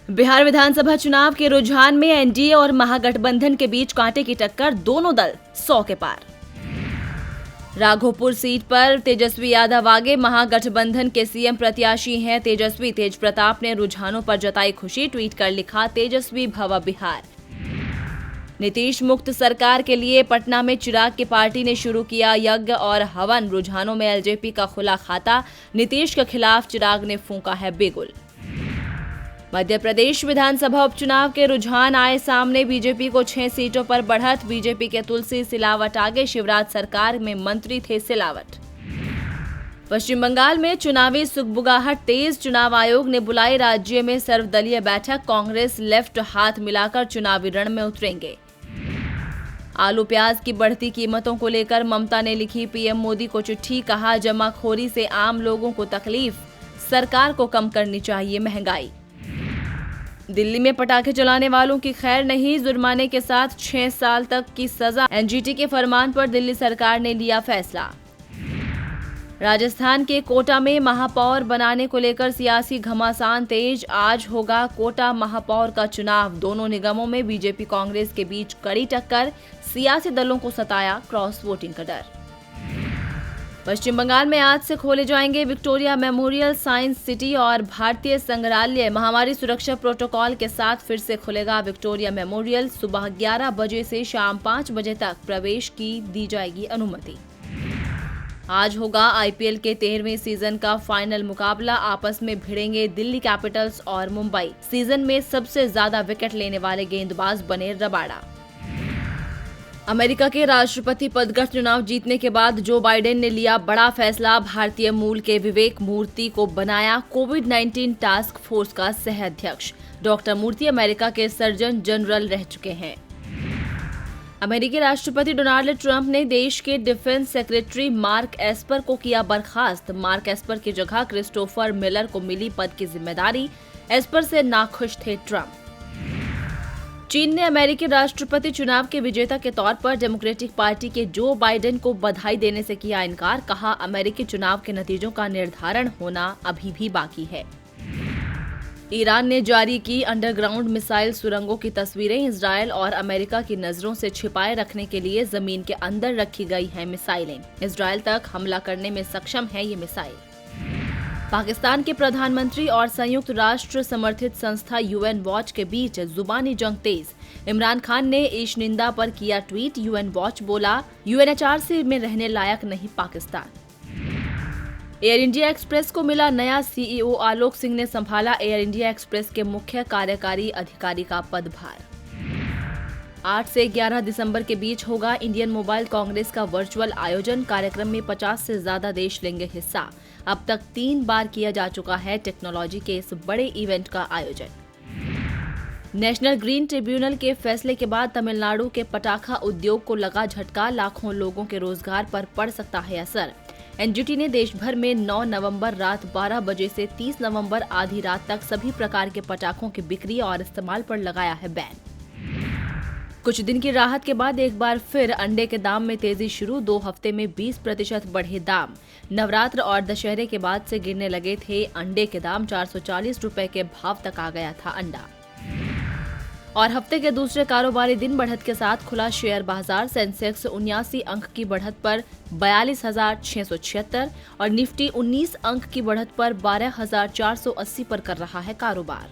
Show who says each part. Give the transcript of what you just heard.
Speaker 1: बिहार विधानसभा चुनाव के रुझान में एनडीए और महागठबंधन के बीच कांटे की टक्कर, दोनों दल 100 के पार। राघोपुर सीट पर तेजस्वी यादव आगे, महागठबंधन के सीएम प्रत्याशी हैं तेजस्वी। तेज प्रताप ने रुझानों पर जताई खुशी, ट्वीट कर लिखा, तेजस्वी भव बिहार। नीतीश मुक्त सरकार के लिए पटना में चिराग की पार्टी ने शुरू किया यज्ञ और हवन, रुझानों में एलजेपी का खुला खाता, नीतीश के खिलाफ चिराग ने फूंका है बिगुल। मध्य प्रदेश विधानसभा उपचुनाव के रुझान आए सामने, बीजेपी को 6 सीटों पर बढ़त, बीजेपी के तुलसी सिलावट आगे, शिवराज सरकार में मंत्री थे सिलावट। पश्चिम बंगाल में चुनावी सुगबुगाहट तेज, चुनाव आयोग ने बुलाई राज्य में सर्वदलीय बैठक, कांग्रेस लेफ्ट हाथ मिलाकर चुनावी रण में उतरेंगे। आलू प्याज की बढ़ती कीमतों को लेकर ममता ने लिखी पीएम मोदी को चिट्ठी, कहा जमाखोरी से आम लोगों को तकलीफ, सरकार को कम करनी चाहिए महंगाई। दिल्ली में पटाखे चलाने वालों की खैर नहीं, जुर्माने के साथ 6 साल तक की सजा, एनजीटी के फरमान पर दिल्ली सरकार ने लिया फैसला। राजस्थान के कोटा में महापौर बनाने को लेकर सियासी घमासान तेज, आज होगा कोटा महापौर का चुनाव, दोनों निगमों में बीजेपी कांग्रेस के बीच कड़ी टक्कर, सियासी दलों को सताया क्रॉस वोटिंग का डर। पश्चिम बंगाल में आज से खोले जाएंगे विक्टोरिया मेमोरियल, साइंस सिटी और भारतीय संग्रहालय, महामारी सुरक्षा प्रोटोकॉल के साथ फिर से खुलेगा विक्टोरिया मेमोरियल, सुबह 11 बजे से शाम 5 बजे तक प्रवेश की दी जाएगी अनुमति। आज होगा आईपीएल के 13वें सीजन का फाइनल मुकाबला, आपस में भिड़ेंगे दिल्ली कैपिटल्स और मुंबई, सीजन में सबसे ज्यादा विकेट लेने वाले गेंदबाज बने रबाडा। अमेरिका के राष्ट्रपति पद का चुनाव जीतने के बाद जो बाइडेन ने लिया बड़ा फैसला, भारतीय मूल के विवेक मूर्ति को बनाया कोविड-19 टास्क फोर्स का सह अध्यक्ष। डॉक्टर मूर्ति अमेरिका के सर्जन जनरल रह चुके हैं। अमेरिकी राष्ट्रपति डोनाल्ड ट्रंप ने देश के डिफेंस सेक्रेटरी मार्क एस्पर को किया बर्खास्त, मार्क एस्पर की जगह क्रिस्टोफर मिलर को मिली पद की जिम्मेदारी, एस्पर से नाखुश थे ट्रंप। चीन ने अमेरिकी राष्ट्रपति चुनाव के विजेता के तौर पर डेमोक्रेटिक पार्टी के जो बाइडेन को बधाई देने से किया इनकार, कहा अमेरिकी चुनाव के नतीजों का निर्धारण होना अभी भी बाकी है। ईरान ने जारी की अंडरग्राउंड मिसाइल सुरंगों की तस्वीरें, इजरायल और अमेरिका की नजरों से छिपाए रखने के लिए जमीन के अंदर रखी गई हैं मिसाइलें, इजरायल तक हमला करने में सक्षम है ये मिसाइल। पाकिस्तान के प्रधानमंत्री और संयुक्त राष्ट्र समर्थित संस्था यूएन वॉच के बीच जुबानी जंग तेज, इमरान खान ने ईशनिंदा पर किया ट्वीट, यूएन वॉच बोला यूएनएचआरसी में रहने लायक नहीं पाकिस्तान। एयर इंडिया एक्सप्रेस को मिला नया सीईओ, आलोक सिंह ने संभाला एयर इंडिया एक्सप्रेस के मुख्य कार्यकारी अधिकारी का पदभार। 8 से 11 दिसंबर के बीच होगा इंडियन मोबाइल कांग्रेस का वर्चुअल आयोजन, कार्यक्रम में 50 से ज्यादा देश लेंगे हिस्सा। अब तक 3 बार किया जा चुका है टेक्नोलॉजी के इस बड़े इवेंट का आयोजन। नेशनल ग्रीन ट्रिब्यूनल के फैसले के बाद तमिलनाडु के पटाखा उद्योग को लगा झटका, लाखों लोगों के रोजगार पर पड़ सकता है असर। एनजीटी ने देश भर में 9 नवंबर रात 12 बजे से 30 नवंबर आधी रात तक सभी प्रकार के पटाखों की बिक्री और इस्तेमाल पर लगाया है बैन। कुछ दिन की राहत के बाद एक बार फिर अंडे के दाम में तेजी शुरू, 2 हफ्ते में 20% बढ़े दाम। नवरात्र और दशहरे के बाद से गिरने लगे थे अंडे के दाम, 440 रुपए के भाव तक आ गया था अंडा। और हफ्ते के दूसरे कारोबारी दिन बढ़त के साथ खुला शेयर बाजार, सेंसेक्स 79 अंक की बढ़त पर 42,676 और निफ्टी 19 अंक की बढ़त पर 12,480 पर कर रहा है कारोबार।